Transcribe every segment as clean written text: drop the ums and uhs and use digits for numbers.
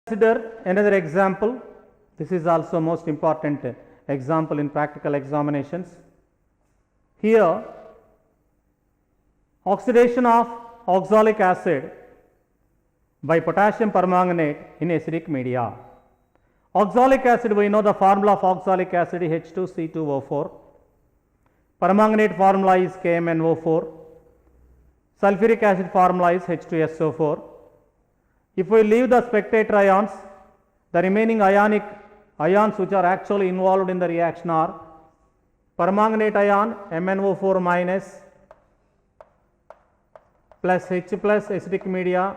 Consider another example. This is also most important example in practical examinations. Here, oxidation of oxalic acid by potassium permanganate in acidic media. Oxalic acid, we know the formula of oxalic acid is H2C2O4. Permanganate formula is KMnO4. Sulfuric acid formula is H2SO4. If we leave the spectator ions, the remaining ionic ions which are actually involved in the reaction are permanganate ion MnO4 minus plus H plus acidic media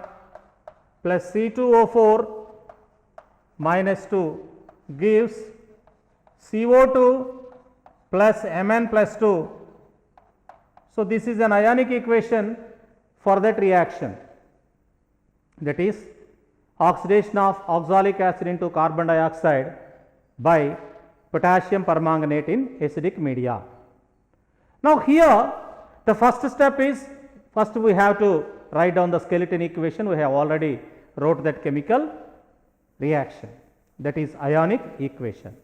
plus C2O4 minus 2 gives CO2 plus Mn plus 2. So, this is an ionic equation for that reaction, that is oxidation of oxalic acid into carbon dioxide by potassium permanganate in acidic media. Now, here the first step is, first we have to write down the skeleton equation. We have already wrote that chemical reaction, that is ionic equation.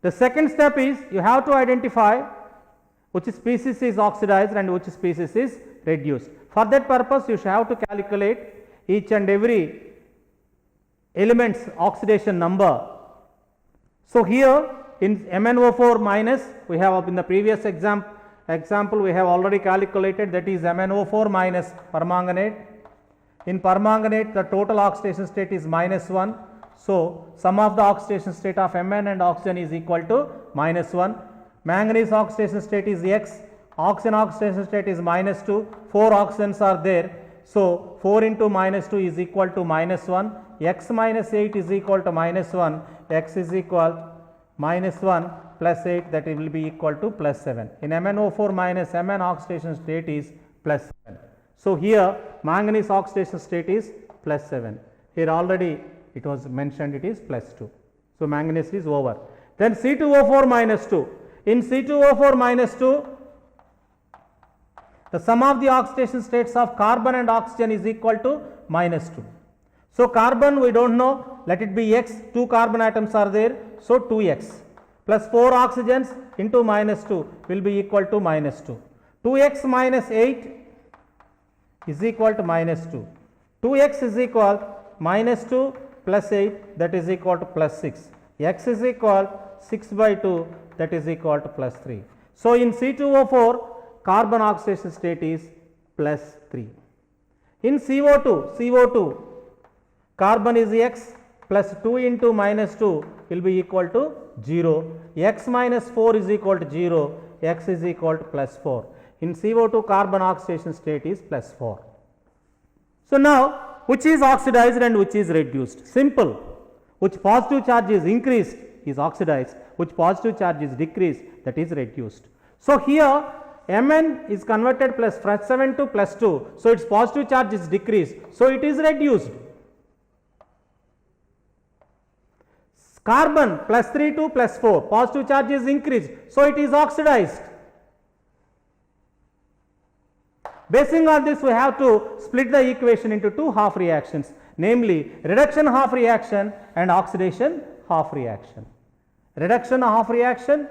The second step is you have to identify which species is oxidized and which species is reduced. For that purpose, you should have to calculate each and every element's oxidation number. So, here in MnO4 minus, we have in the previous example we have already calculated, that is MnO4 minus permanganate. In permanganate, the total oxidation state is -1. So, sum of the oxidation state of Mn and oxygen is equal to -1. Manganese oxidation state is X, oxygen oxidation state is -2, 4 oxygens are there. So, 4 into -2 is equal to -1, X minus 8 is equal to -1, X is equal -1 plus 8, that will be equal to +7. In MnO4 minus Mn oxidation state is +7. So, here manganese oxidation state is +7. Here already it was mentioned it is +2. So, manganese is over. Then C2O4 minus 2. In C2O4 minus 2, the sum of the oxidation states of carbon and oxygen is equal to -2. So, carbon we do not know, let it be X, 2 carbon atoms are there. So, 2X plus 4 oxygens into -2 will be equal to -2. 2X minus 8 is equal to -2. 2X is equal -2 plus 8, that is equal to +6. X is equal 6 by 2, that is equal to +3. So, in C2O4 carbon oxidation state is +3. In CO2 carbon is X plus 2 into -2 will be equal to 0. X minus 4 is equal to 0, X is equal to +4. In CO2 carbon oxidation state is +4. So, now which is oxidized and which is reduced? Simple. Which positive charge is increased is oxidized, which positive charge is decreased, that is reduced. So, here Mn is converted plus 7 to +2. So, its positive charge is decreased. So, it is reduced. Carbon +3 to +4, positive charge is increased. So, it is oxidized. Basing on this, we have to split the equation into two half reactions, namely reduction half reaction and oxidation half reaction. Reduction half reaction,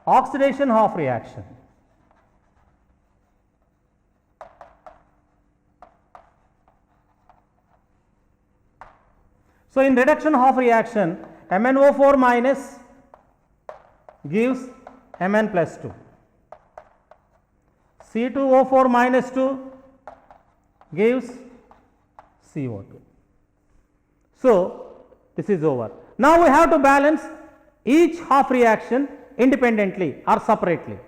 oxidation half reaction. So, in reduction half reaction, MnO4 minus gives Mn plus 2, C2O4 minus 2 gives CO2. So, this is over. Now, we have to balance each half reaction independently or separately.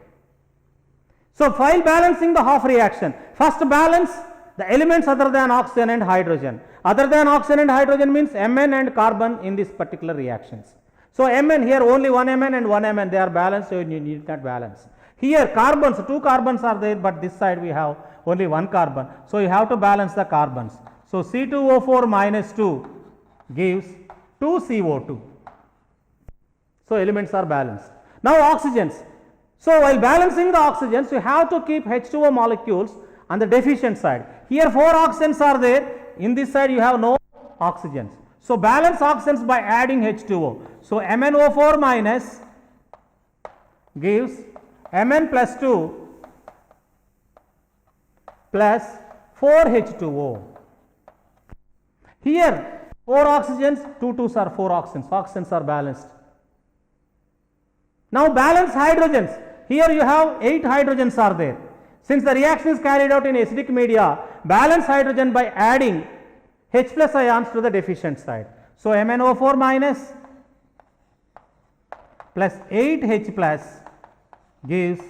So, while balancing the half reaction, first balance the elements other than oxygen and hydrogen. Other than oxygen and hydrogen means Mn and carbon in this particular reactions. So, Mn here only one Mn and one Mn, they are balanced, so you need not balance. Here carbons, 2 carbons are there, but this side we have only 1 carbon. So, you have to balance the carbons. So, C2O4 minus 2 gives 2 CO2. So, elements are balanced. Now, oxygens, So while balancing the oxygens, you have to keep H2O molecules on the deficient side. Here 4 oxygens are there, in this side you have no oxygens. So balance oxygens by adding H2O. So MnO4 minus gives Mn plus 2 plus 4H2O. Here 4 oxygens, 2 2s are 4 oxygens, oxygens are balanced. Now balance hydrogens. Here you have 8 hydrogens are there. Since the reaction is carried out in acidic media, balance hydrogen by adding H plus ions to the deficient side. So MnO4 minus plus 8H plus gives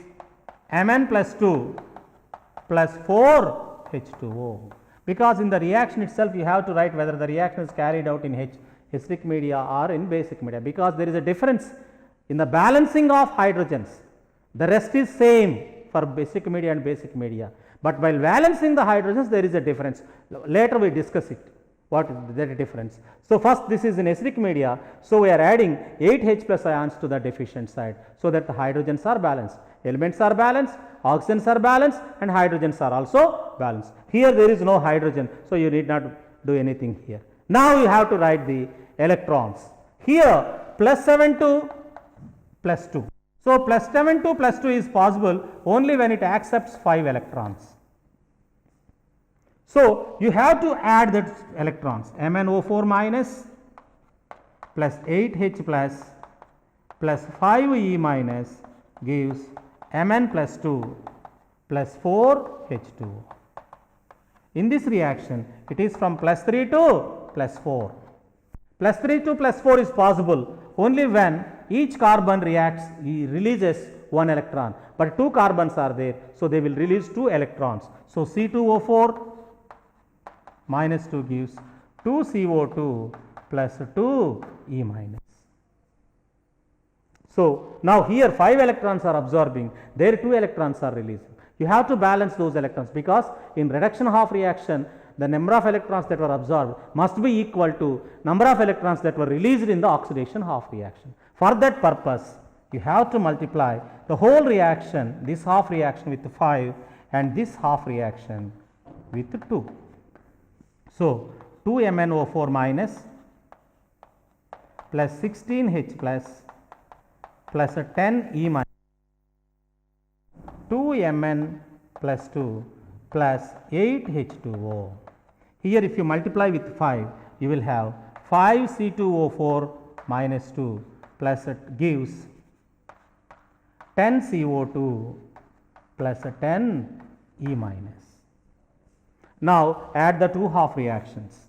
Mn plus 2 plus 4H2O. Because in the reaction itself you have to write whether the reaction is carried out in acidic media or in basic media, because there is a difference in the balancing of hydrogens. The rest is same for basic media and basic media, but while balancing the hydrogens there is a difference. Later we discuss it, what is that difference. So first, this is in acidic media, so we are adding 8H plus ions to the deficient side, so that the hydrogens are balanced, elements are balanced, oxygens are balanced, and hydrogens are also balanced. Here there is no hydrogen, so you need not do anything here. Now you have to write the electrons. Here plus 7 to plus 2. So plus 7 to plus 2 is possible only when it accepts 5 electrons. So you have to add the electrons. MnO4 minus plus 8H plus 5E minus gives Mn plus 2 plus 4H2O. In this reaction, it is from plus 3 to plus 4. Plus 3 to plus 4 is possible only when each carbon reacts, releases 1 electron, but 2 carbons are there, so they will release 2 electrons. So C2O4 minus 2 gives 2CO2 plus 2E minus. So now here 5 electrons are absorbing, there 2 electrons are releasing. You have to balance those electrons, because in reduction half reaction the number of electrons that were absorbed must be equal to number of electrons that were released in the oxidation half reaction. For that purpose, you have to multiply the whole reaction, this half reaction with 5 and this half reaction with 2. So 2MnO4 minus plus 16H plus 10E minus 2Mn plus 2 plus 8H2O. Here if you multiply with 5, you will have 5C2O4 minus 2 plus it gives 10 CO2 plus 10 E minus. Now add the two half reactions.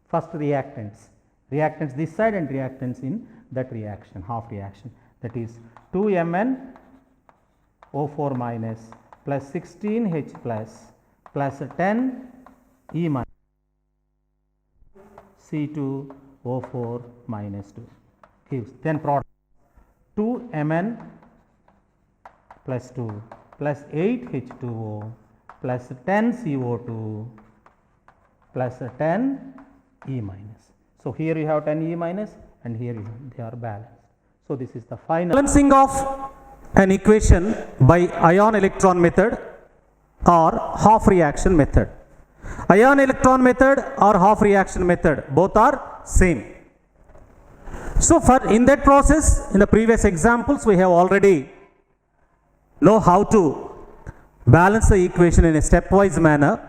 First reactants this side and reactants in that reaction, half reaction, that is 2MnO4 minus plus 16H plus 10 E minus C2O4 minus 2 gives, then product 2Mn plus 2 plus 8H2O plus 10 CO2 plus 10 E minus. So here you have 10 E minus and here you have, they are balanced. So this is the final balancing of an equation by ion electron method or half reaction method. Ion electron method or half reaction method, both are same. So for in that process, in the previous examples, we have already know how to balance the equation in a stepwise manner.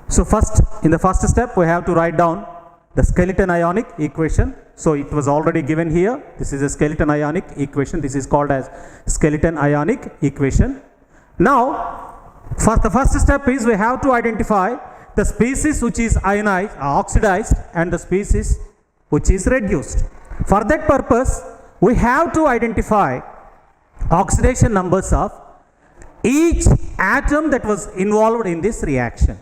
So first, in the first step, we have to write down the skeleton ionic equation. So it was already given here. This is a skeleton ionic equation. This is called as skeleton ionic equation. Now, for the first step is we have to identify the species which is ionized, oxidized, and the species which is reduced. For that purpose, we have to identify oxidation numbers of each atom that was involved in this reaction.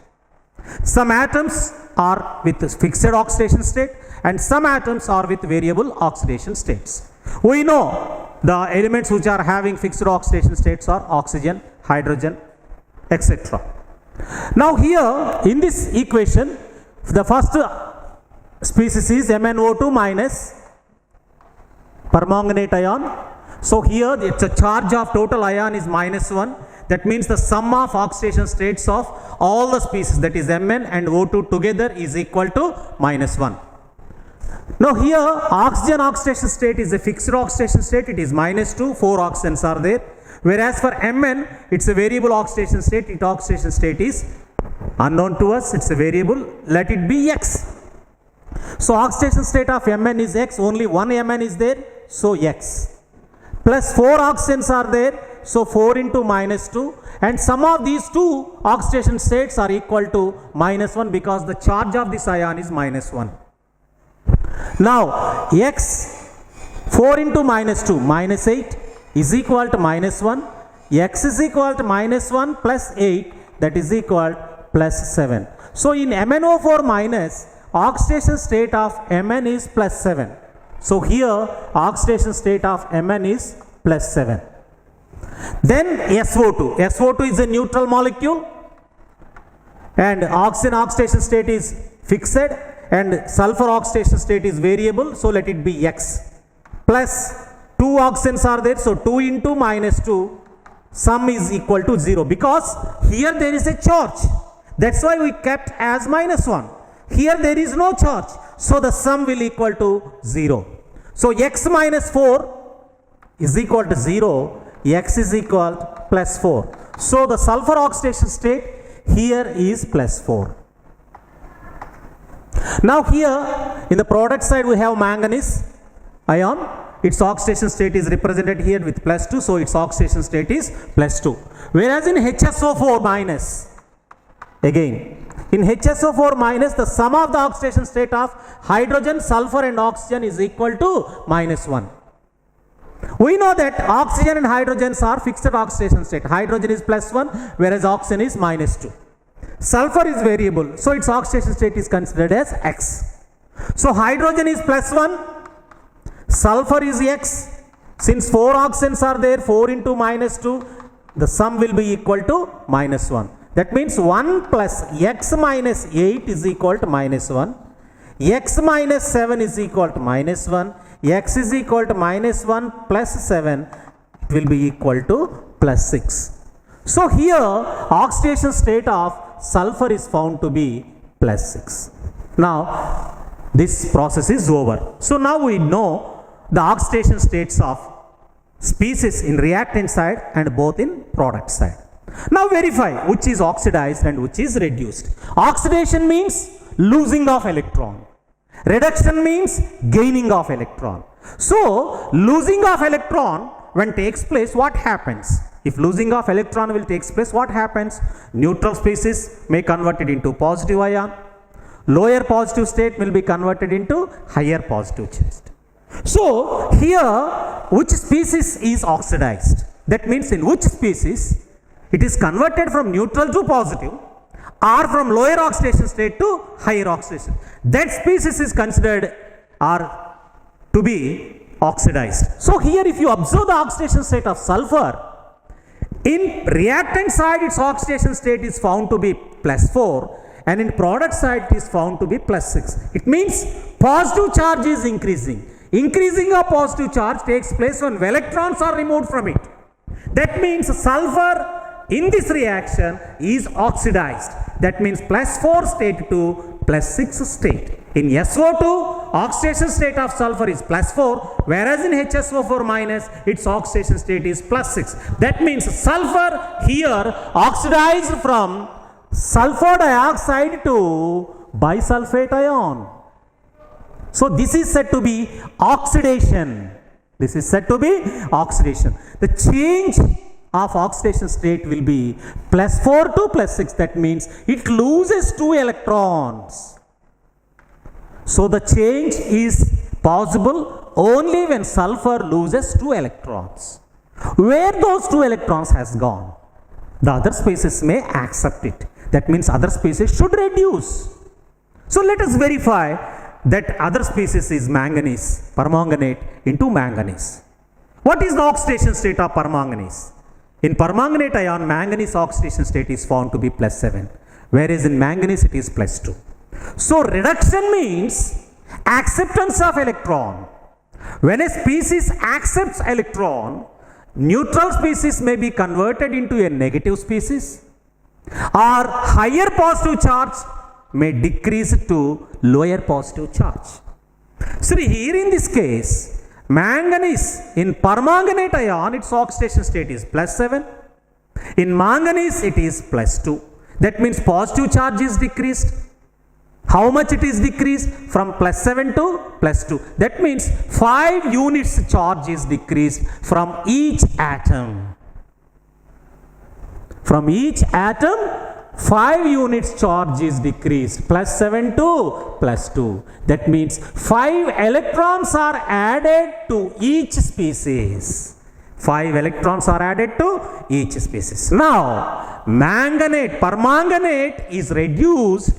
Some atoms are with fixed oxidation state and some atoms are with variable oxidation states. We know the elements which are having fixed oxidation states are oxygen, hydrogen, etc. Now here in this equation, the first species is MnO2 minus permanganate ion. So here it's a charge of total ion is -1. That means the sum of oxidation states of all the species, that is Mn and O2 together, is equal to -1. Now here oxygen oxidation state is a fixed oxidation state, it is -2, 4 oxygens are there. Whereas for Mn, it's a variable oxidation state, its oxidation state is unknown to us, it's a variable, let it be X. So oxidation state of Mn is X, only one Mn is there, so X. Plus 4 oxygens are there, so 4 into -2, and sum of these two oxidation states are equal to -1 because the charge of this ion is -1. Now X, 4 into -2, -8 is equal to -1. X is equal to -1 plus 8, that is equal plus 7. So in MnO4 minus, oxidation state of Mn is plus 7. So here oxidation state of Mn is plus 7. Then SO2. SO2 is a neutral molecule and oxygen oxidation state is fixed and sulfur oxidation state is variable, so let it be X. Plus 2 oxygens are there, so 2 into -2, sum is equal to 0 because here there is a charge. That's why we kept as -1. Here there is no charge, so the sum will equal to 0. So X minus 4 is equal to 0, X is equal to plus 4. So the sulfur oxidation state here is plus 4. Now here in the product side we have manganese ion. Its oxidation state is represented here with plus 2, so its oxidation state is plus 2. Whereas in HSO4 minus, again in HSO4 minus, the sum of the oxidation state of hydrogen, sulfur and oxygen is equal to -1. We know that oxygen and hydrogens are fixed oxidation state. Hydrogen is +1 whereas oxygen is -2. Sulfur is variable, so its oxidation state is considered as X. So hydrogen is +1, sulfur is X. Since 4 oxygens are there, 4 into -2, the sum will be equal to -1. That means 1 plus X minus 8 is equal to -1. X minus 7 is equal to -1. X is equal to -1 plus 7, it will be equal to plus 6. So here oxidation state of sulfur is found to be plus 6. Now this process is over. So now we know the oxidation states of species in reactant side and both in product side. Now verify which is oxidized and which is reduced. Oxidation means losing of electron. Reduction means gaining of electron. So losing of electron when takes place, what happens? If losing of electron will takes place, what happens? Neutral species may convert it into positive ion. Lower positive state will be converted into higher positive state. So here which species is oxidized? That means in which species it is converted from neutral to positive or from lower oxidation state to higher oxidation. That species is considered or to be oxidized. So here if you observe the oxidation state of sulfur, in reactant side its oxidation state is found to be +4 and in product side it is found to be +6. It means positive charge is increasing. Increasing of positive charge takes place when electrons are removed from it. That means sulfur in this reaction is oxidized. That means +4 state to +6 state. In SO2, oxidation state of sulfur is +4, whereas in HSO4 minus, its oxidation state is +6. That means sulfur here oxidized from sulfur dioxide to bisulfate ion. So this is said to be oxidation. This is said to be oxidation. The change of oxidation state will be +4 to +6. That means it loses 2 electrons. So the change is possible only when sulfur loses 2 electrons. Where those 2 electrons has gone, the other species may accept it. That means other species should reduce. So let us verify that other species is manganese, permanganate into manganese. What is the oxidation state of permanganese? In permanganate ion, manganese oxidation state is found to be +7, whereas in manganese it is +2. So reduction means acceptance of electron. When a species accepts electron, neutral species may be converted into a negative species, or higher positive charge may decrease to lower positive charge. So here in this case, manganese in permanganate ion, its oxidation state is +7. In manganese, it is +2. That means positive charge is decreased. How much it is decreased? From +7 to +2. That means 5 units charge is decreased from each atom. From each atom, 5 units charge is decreased, +7 to +2. That means 5 electrons are added to each species. 5 electrons are added to each species. Now, manganate, permanganate is reduced,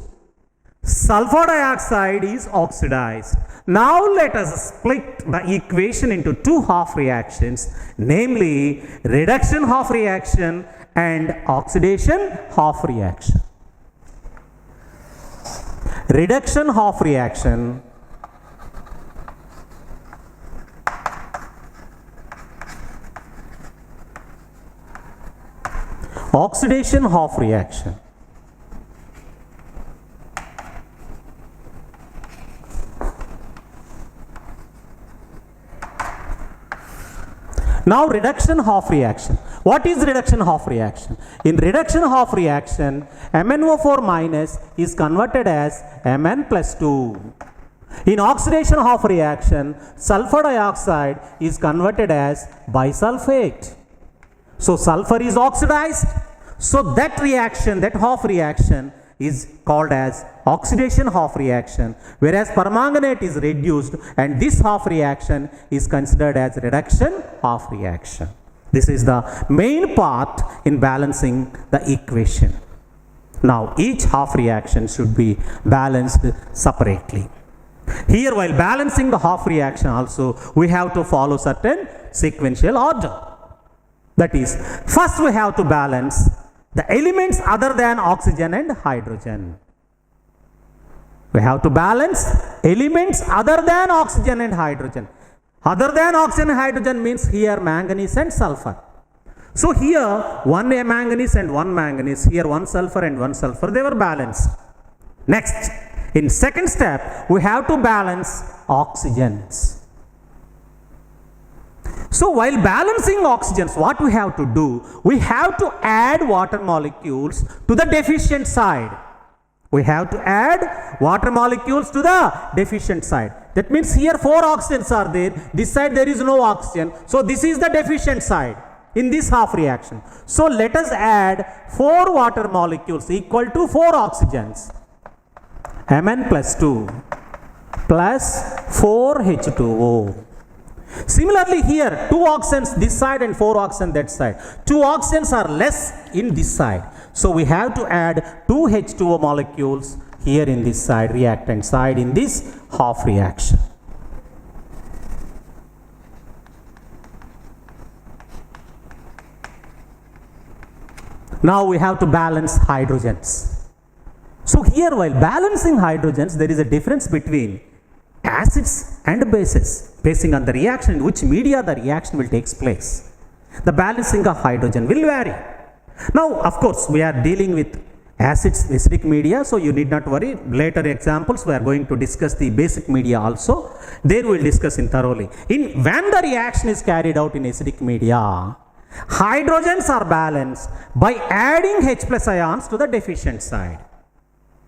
sulfur dioxide is oxidized. Now let us split the equation into two half reactions, namely reduction half reaction and oxidation half reaction. Reduction half reaction, oxidation half reaction. Now reduction half reaction. What is reduction half reaction? In reduction half reaction, MnO4 minus is converted as Mn plus 2. In oxidation half reaction, sulfur dioxide is converted as bisulfate. So sulfur is oxidized. So that reaction, that half reaction is called as oxidation half reaction, whereas permanganate is reduced and this half reaction is considered as reduction half reaction. This is the main part in balancing the equation. Now each half reaction should be balanced separately. Here, while balancing the half reaction also, we have to follow certain sequential order. That is, first we have to balance the elements other than oxygen and hydrogen. We have to balance elements other than oxygen and hydrogen. Other than oxygen and hydrogen means here manganese and sulfur. So here one manganese and one manganese, here one sulfur and one sulfur, they were balanced. Next, in second step, we have to balance oxygens. So while balancing oxygens, what we have to do? We have to add water molecules to the deficient side. We have to add water molecules to the deficient side. That means here 4 oxygens are there. This side there is no oxygen. So this is the deficient side in this half reaction. So let us add 4 water molecules equal to 4 oxygens. Mn plus 2 plus 4 H2O. Similarly here 2 oxygens this side and 4 oxygens that side. 2 oxygens are less in this side. So we have to add 2 H2O molecules here in this side, reactant side, in this half reaction. Now we have to balance hydrogens. So here while balancing hydrogens, there is a difference between acids and bases, basing on the reaction in which media the reaction will take place. The balancing of hydrogen will vary. Now, of course, we are dealing with acids, acidic media, so you need not worry. Later examples, we are going to discuss the basic media also. There we will discuss in thoroughly. When the reaction is carried out in acidic media, hydrogens are balanced by adding H plus ions to the deficient side.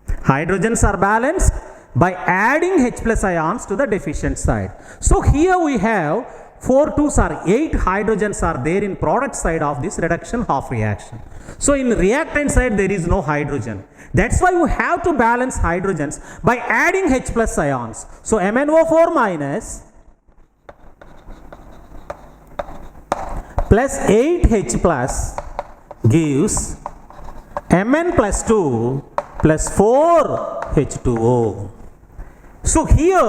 Hydrogens are balanced by adding H plus ions to the deficient side. So here we have 4 2s are 8 hydrogens are there in product side of this reduction half reaction. So in reactant side there is no hydrogen. That's why we have to balance hydrogens by adding H plus ions. So MnO4 minus plus 8H plus gives Mn plus 2 plus 4H2O. So here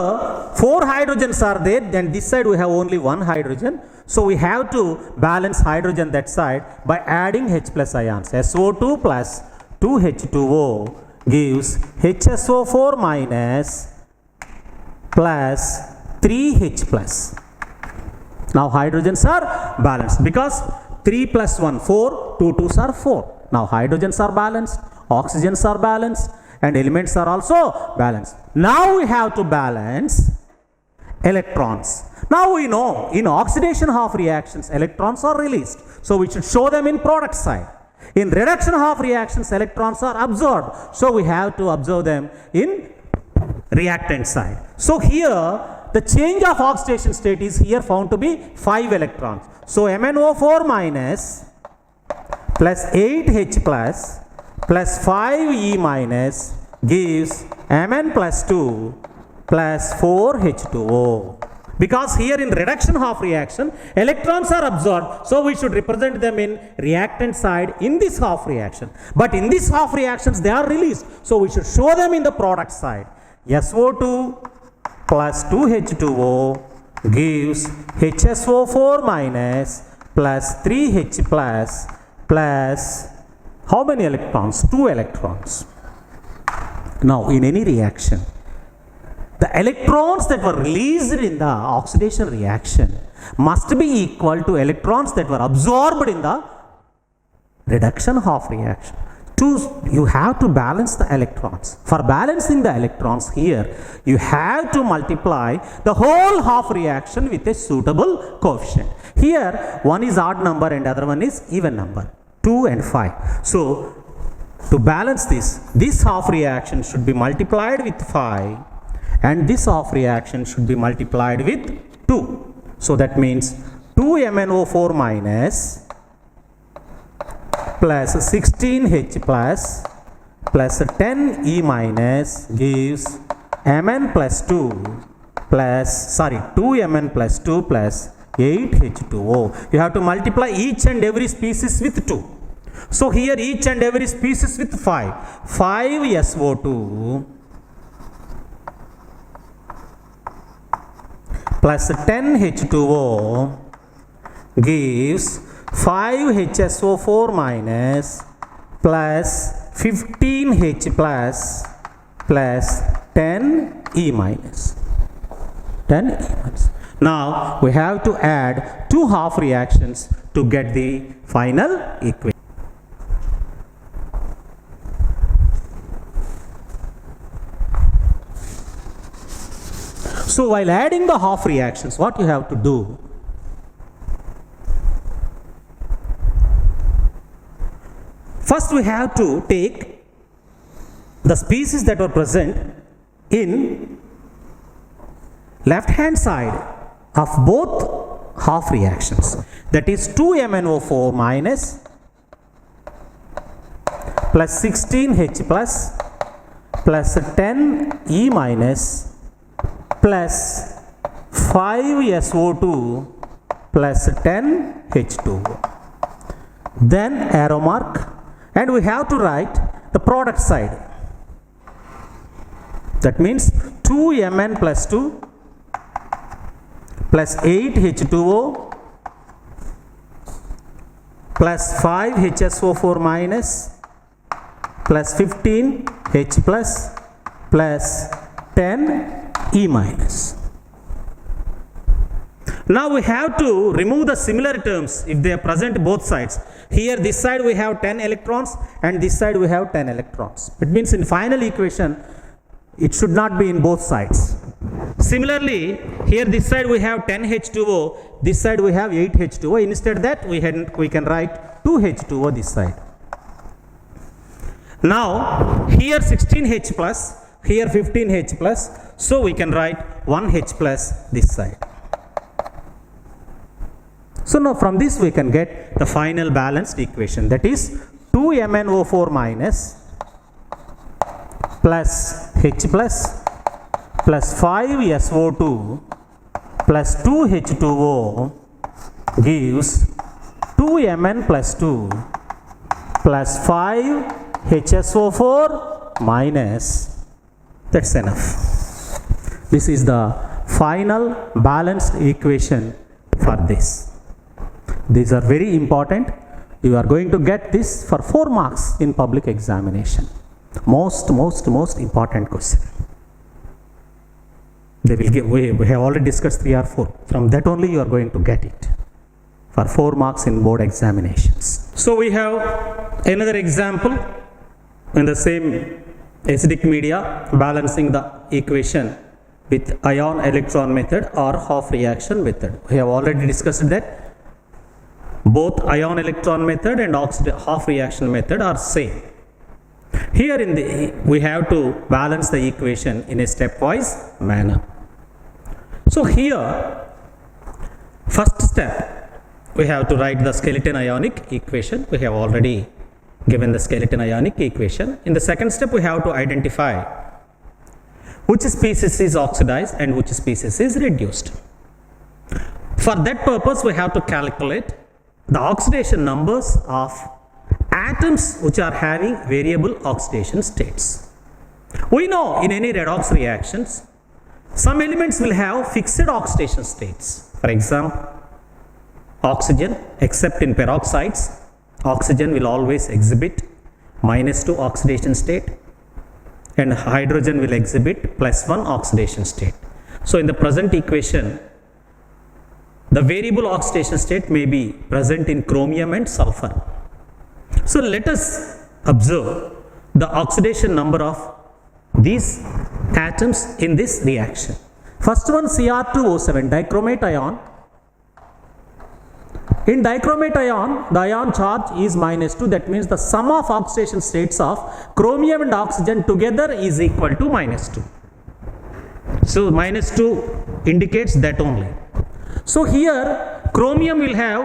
4 hydrogens are there, then this side we have only 1 hydrogen. So we have to balance hydrogen that side by adding H plus ions. SO2 plus 2H2O gives HSO4 minus plus 3H plus. Now hydrogens are balanced because 3 plus 1, 4, 2 2s are 4. Now hydrogens are balanced, oxygens are balanced, and elements are also balanced. Now we have to balance electrons. Now we know in oxidation half reactions electrons are released, so we should show them in product side. In reduction half reactions electrons are absorbed, so we have to observe them in reactant side. So here the change of oxidation state is here found to be 5 electrons. So MnO4 minus plus 8H plus 5E minus gives Mn plus 2 plus 4H2O. Because here in reduction half reaction electrons are absorbed, so we should represent them in reactant side in this half reaction. But in this half reactions they are released, so we should show them in the product side. SO2 plus 2H2O gives HSO4 minus plus 3H plus how many electrons? 2 electrons. Now in any reaction, the electrons that were released in the oxidation reaction must be equal to electrons that were absorbed in the reduction half reaction. You have to balance the electrons. For balancing the electrons here, you have to multiply the whole half reaction with a suitable coefficient. Here, one is odd number and other one is even number, 2 and 5. So, to balance this half reaction should be multiplied with 5 and this half reaction should be multiplied with 2. So, that means 2 MnO4 minus plus 16H plus 10E minus gives Mn plus 2 2Mn plus 2 plus 8H2O. You have to multiply each and every species with 2. So here each and every species with 5. 5SO2 plus 10H2O gives 5HSO4 minus plus 15H plus 10E minus. 10E minus. Now we have to add two half reactions to get the final equation. So while adding the half reactions, what you have to do? First we have to take the species that were present in left hand side of both half reactions, that is 2MnO4 minus plus 16H plus 10E minus plus 5SO2 plus 10H2O. Then arrow mark, and we have to write the product side. That means 2Mn plus 2 plus 8H2O plus 5HSO4 minus plus 15H plus 10E minus. Now we have to remove the similar terms if they are present both sides. Here this side we have 10 electrons and this side we have 10 electrons. It means in final equation it should not be in both sides. Similarly, here this side we have 10H2O, this side we have 8H2O. Instead that we can write 2H2O this side. Now here 16H plus, here 15H plus, so we can write 1H plus this side. So now from this we can get the final balanced equation, that is 2MnO4 minus plus H plus 5SO2 plus 2H2O gives 2Mn plus 2 plus 5HSO4 minus. That's enough. This is the final balanced equation for this. These are very important. You are going to get this for 4 marks in public examination. Most important question. They will give, we have already discussed 3 or 4. From that only you are going to get it for 4 marks in board examinations. So we have another example in the same acidic media, balancing the equation with ion electron method or half reaction method. We have already discussed that both ion electron method and half reaction method are same. Here we have to balance the equation in a stepwise manner. So here, first step, we have to write the skeleton ionic equation. We have already given the skeleton ionic equation. In the second step, we have to identify which species is oxidized and which species is reduced. For that purpose, we have to calculate the oxidation numbers of atoms which are having variable oxidation states. We know in any redox reactions, some elements will have fixed oxidation states. For example, oxygen, except in peroxides, oxygen will always exhibit -2 oxidation state, and hydrogen will exhibit +1 oxidation state. So in the present equation, the variable oxidation state may be present in chromium and sulfur. So let us observe the oxidation number of these atoms in this reaction. First one, Cr2O7, dichromate ion. In dichromate ion, the ion charge is -2. That means the sum of oxidation states of chromium and oxygen together is equal to -2. So -2 indicates that only. So here chromium will have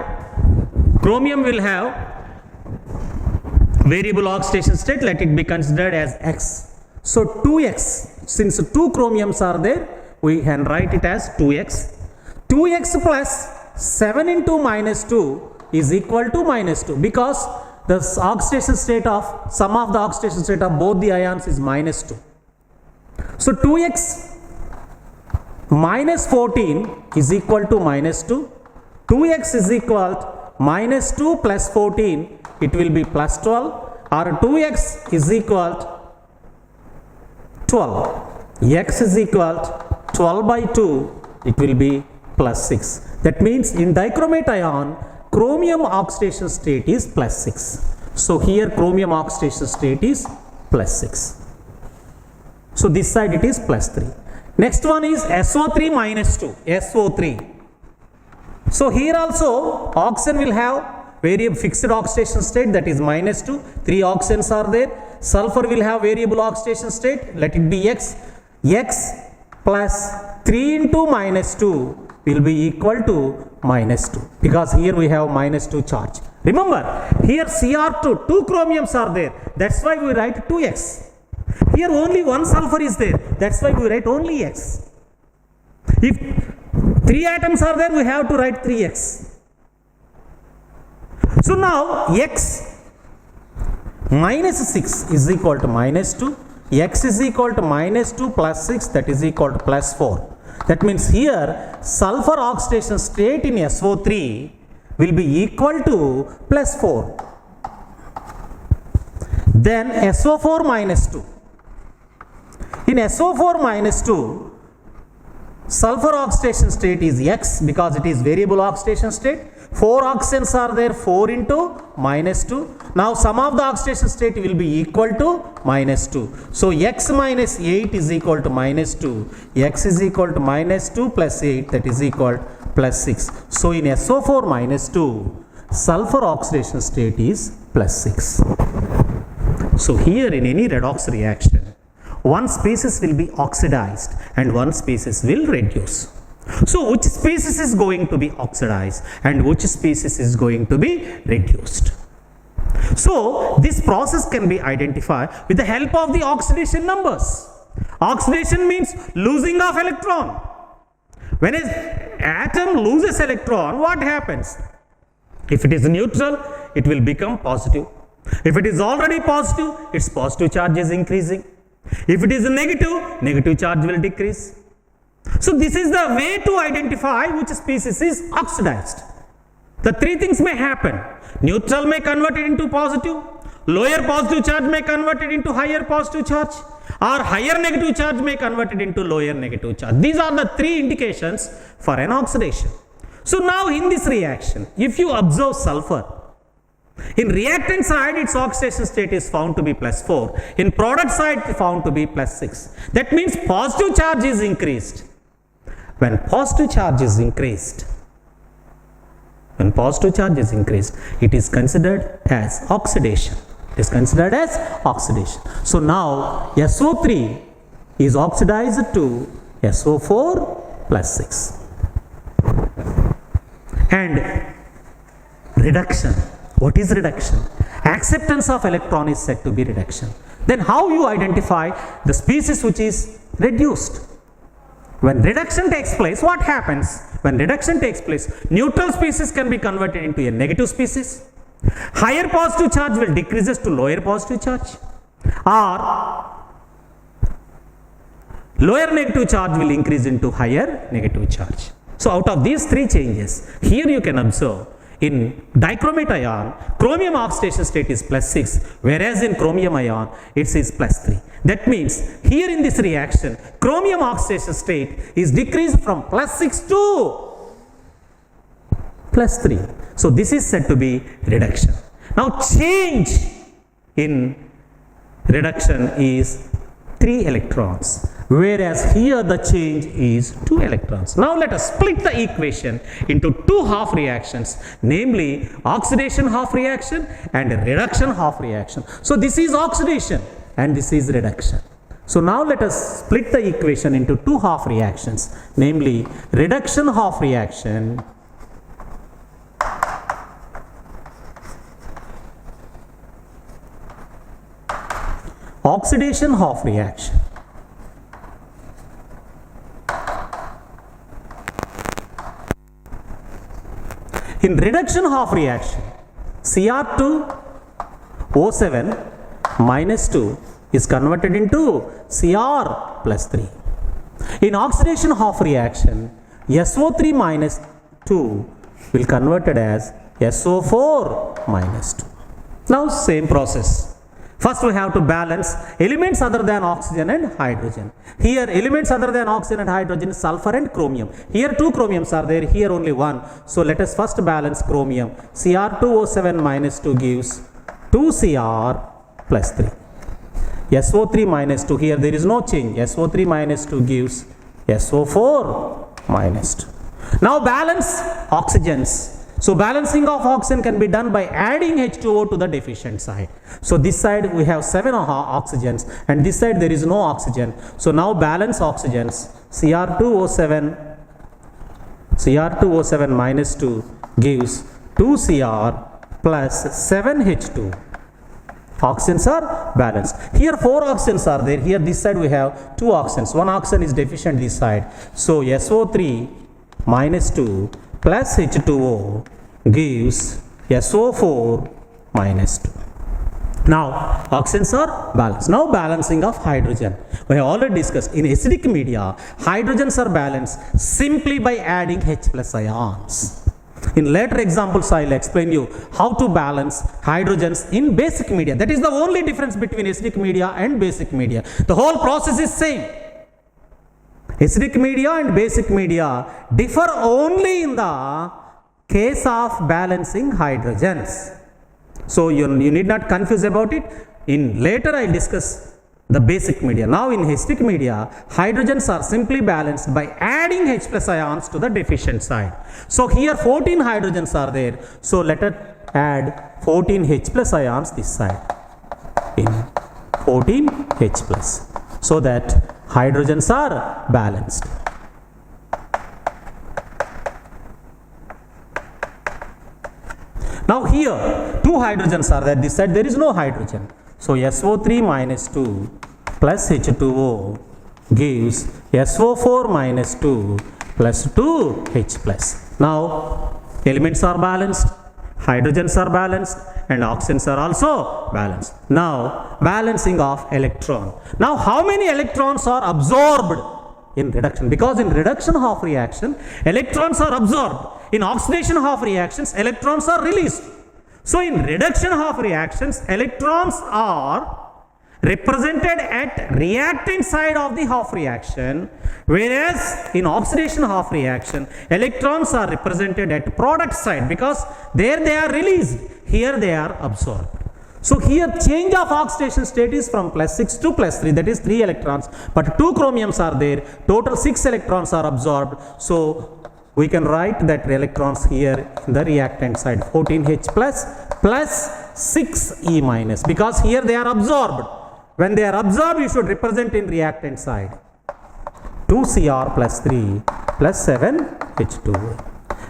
variable oxidation state. Let it be considered as X. So 2x, since 2 chromiums are there, we can write it as 2x. 2x plus 7 into -2 is equal to -2, because the oxidation state of sum of the oxidation state of both the ions is -2. So 2x minus 14 is equal to -2. 2x is equal to -2 plus 14, it will be plus 12, or 2x is equal to 12. X is equal to 12 by 2, it will be plus 6. That means in dichromate ion, chromium oxidation state is plus 6. So here chromium oxidation state is plus 6. So this side it is plus 3. Next one is SO3 -2, SO3. So here also oxygen will have variable fixed oxidation state, that is -2. 3 oxygens are there. Sulfur will have variable oxidation state, let it be X. X plus 3 into -2 will be equal to -2, because here we have -2 charge. Remember, here Cr2, 2 chromiums are there, that's why we write 2x. Here only 1 sulfur is there, that's why we write only X. If 3 atoms are there, we have to write 3x. So now X -6 is equal to -2, X is equal to -2 plus 6, that is equal to plus 4. That means here sulfur oxidation state in SO3 will be equal to plus 4. Then SO4 -2. In SO4 -2, sulfur oxidation state is X, because it is variable oxidation state. 4 oxygens are there, 4 into -2. Now sum of the oxidation state will be equal to -2. So X minus 8 is equal to -2. X is equal to -2 plus 8, that is equal to plus 6. So in SO4 -2, sulfur oxidation state is plus 6. So here in any redox reaction, one species will be oxidized and one species will reduce. So which species is going to be oxidized and which species is going to be reduced? So this process can be identified with the help of the oxidation numbers. Oxidation means losing of electron. When an atom loses electron, what happens? If it is neutral, it will become positive. If it is already positive, its positive charge is increasing. If it is negative, negative charge will decrease. So this is the way to identify which species is oxidized. The 3 things may happen. Neutral may convert it into positive, lower positive charge may convert it into higher positive charge, or higher negative charge may convert it into lower negative charge. These are the three indications for an oxidation. So now in this reaction, if you observe sulfur, in reactant side its oxidation state is found to be +4, in product side it is found to be +6. That means positive charge is increased. When positive charge is increased, it is considered as oxidation. It is considered as oxidation. So now SO3 is oxidized to SO4 +6. And reduction. What is reduction? Acceptance of electron is said to be reduction. Then how you identify the species which is reduced? When reduction takes place, what happens? When reduction takes place, neutral species can be converted into a negative species. Higher positive charge will decreases to lower positive charge, or lower negative charge will increase into higher negative charge. So out of these three changes, here you can observe in dichromate ion, chromium oxidation state is +6, whereas in chromium ion, it is +3. That means here in this reaction, chromium oxidation state is decreased from +6 to +3. So this is said to be reduction. Now change in reduction is 3 electrons, whereas here the change is 2 electrons. Now let us split the equation into two half reactions, namely oxidation half reaction and reduction half reaction. So this is oxidation and this is reduction. So now let us split the equation into two half reactions, namely reduction half reaction oxidation half reaction. In reduction half reaction, Cr2O7 minus 2 is converted into Cr plus 3. In oxidation half reaction, SO3 minus 2 will converted as SO4 minus 2. Now same process. First we have to balance elements other than oxygen and hydrogen. Here elements other than oxygen and hydrogen, sulfur and chromium. Here two chromiums are there, here only one. So let us first balance chromium. Cr2O7 minus 2 gives 2Cr plus 3. SO3 minus 2, here there is no change. SO3 minus 2 gives SO4 minus 2. Now balance oxygens. So balancing of oxygen can be done by adding H2O to the deficient side. So this side we have 7 oxygens and this side there is no oxygen. So now balance oxygens. Cr2O7 minus 2 gives 2Cr plus 7H2. Oxygens are balanced. Here 4 oxygens are there. Here this side we have 2 oxygens. One oxygen is deficient this side. So SO3 minus 2 plus H2O gives SO4 minus 2. Now oxygens are balanced. Now balancing of hydrogen. We have already discussed in acidic media, hydrogens are balanced simply by adding H plus ions. In later examples, I will explain you how to balance hydrogens in basic media. That is the only difference between acidic media and basic media. The whole process is same. Acidic media and basic media differ only in the case of balancing hydrogens. So you need not confuse about it. In later I discuss the basic media. Now in acidic media, hydrogens are simply balanced by adding H plus ions to the deficient side. So here 14 hydrogens are there. So let us add 14 H plus ions this side in 14 H plus, so that hydrogens are balanced. Now here 2 hydrogens are there, this side there is no hydrogen. So SO3 minus 2 plus H2O gives SO4 minus 2 plus 2 H plus. Now elements are balanced, hydrogens are balanced and oxygens are also balanced. Now balancing of electron. Now how many electrons are absorbed in reduction? Because in reduction half reaction, electrons are absorbed. In oxidation half reactions, electrons are released. So in reduction half reactions, electrons are represented at reactant side of the half reaction, whereas in oxidation half reaction, electrons are represented at product side because there they are released, here they are absorbed. So here change of oxidation state is from +6 to +3, that is 3 electrons, but 2 chromiums are there, total 6 electrons are absorbed. So we can write that electrons here in the reactant side, 14H plus 6E minus, because here they are absorbed. When they are absorbed, you should represent in reactant side. 2Cr plus 3 plus 7H2O.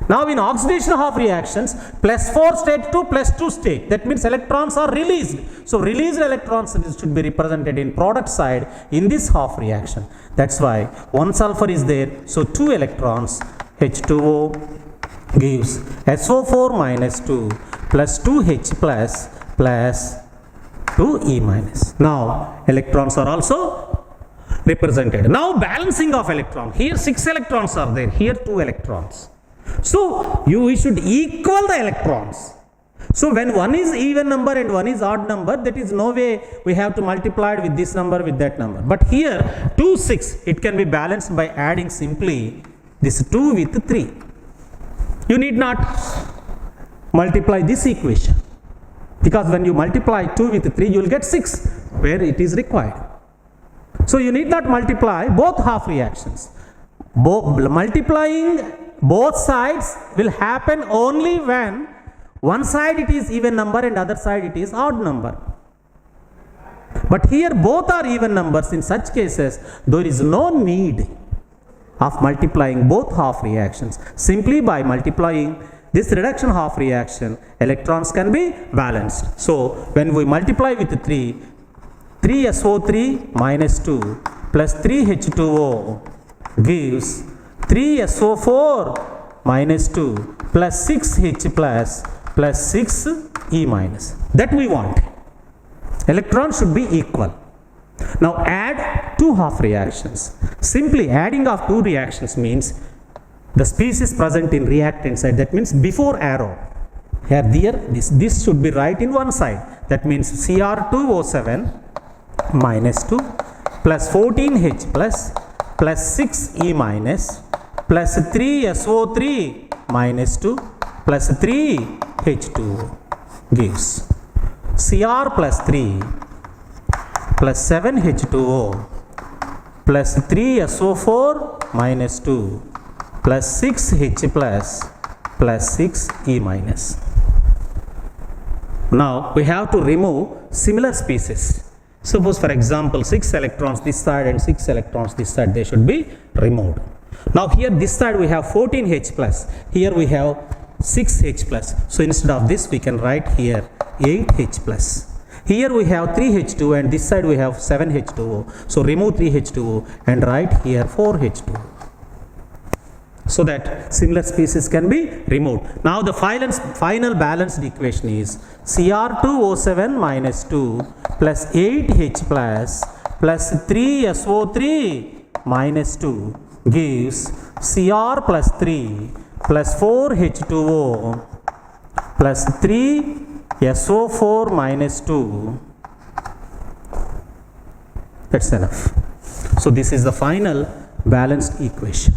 Now in oxidation half reactions, +4 state to +2 state. That means electrons are released. So released electrons should be represented in product side in this half reaction. That's why 1 sulfur is there. So 2 electrons, H2O gives SO4 minus 2 plus 2H plus 2E minus. Now electrons are also represented. Now balancing of electron. Here 6 electrons are there. Here 2 electrons. So we should equal the electrons. So when one is even number and one is odd number, that is no way we have to multiply it with this number with that number. But here 2, 6, it can be balanced by adding simply this 2 with 3. You need not multiply this equation, because when you multiply 2 with 3, you will get 6 where it is required. So you need not multiply both half reactions. Multiplying both sides will happen only when one side it is even number and other side it is odd number. But here both are even numbers. In such cases, there is no need of multiplying both half reactions. Simply by multiplying this reduction half reaction, electrons can be balanced. So when we multiply with 3, 3SO3 minus 2 plus 3H2O gives 3SO4 minus 2 plus 6H plus 6E minus. That we want. Electrons should be equal. Now add two half reactions. Simply adding of two reactions means the species present in reactant side, that means before arrow. Here this should be right in one side. That means Cr2O7 minus 2 plus 14H plus 6E minus plus 3SO3 minus 2 plus 3H2O gives Cr plus 3 plus 7H2O plus 3SO4 minus 2 plus 6H plus 6E minus. Now we have to remove similar species. Suppose for example 6 electrons this side and 6 electrons this side, they should be removed. Now here this side we have 14H plus, here we have 6H plus. So instead of this we can write here 8H plus. Here we have 3H2 and this side we have 7H2O. So remove 3H2O and write here 4H2O. So that similar species can be removed. Now the final balanced equation is Cr2O7 minus 2 plus 8H plus 3SO3 minus 2 gives Cr plus 3 plus 4H2O plus 3SO4 minus 2. That's enough. So this is the final balanced equation.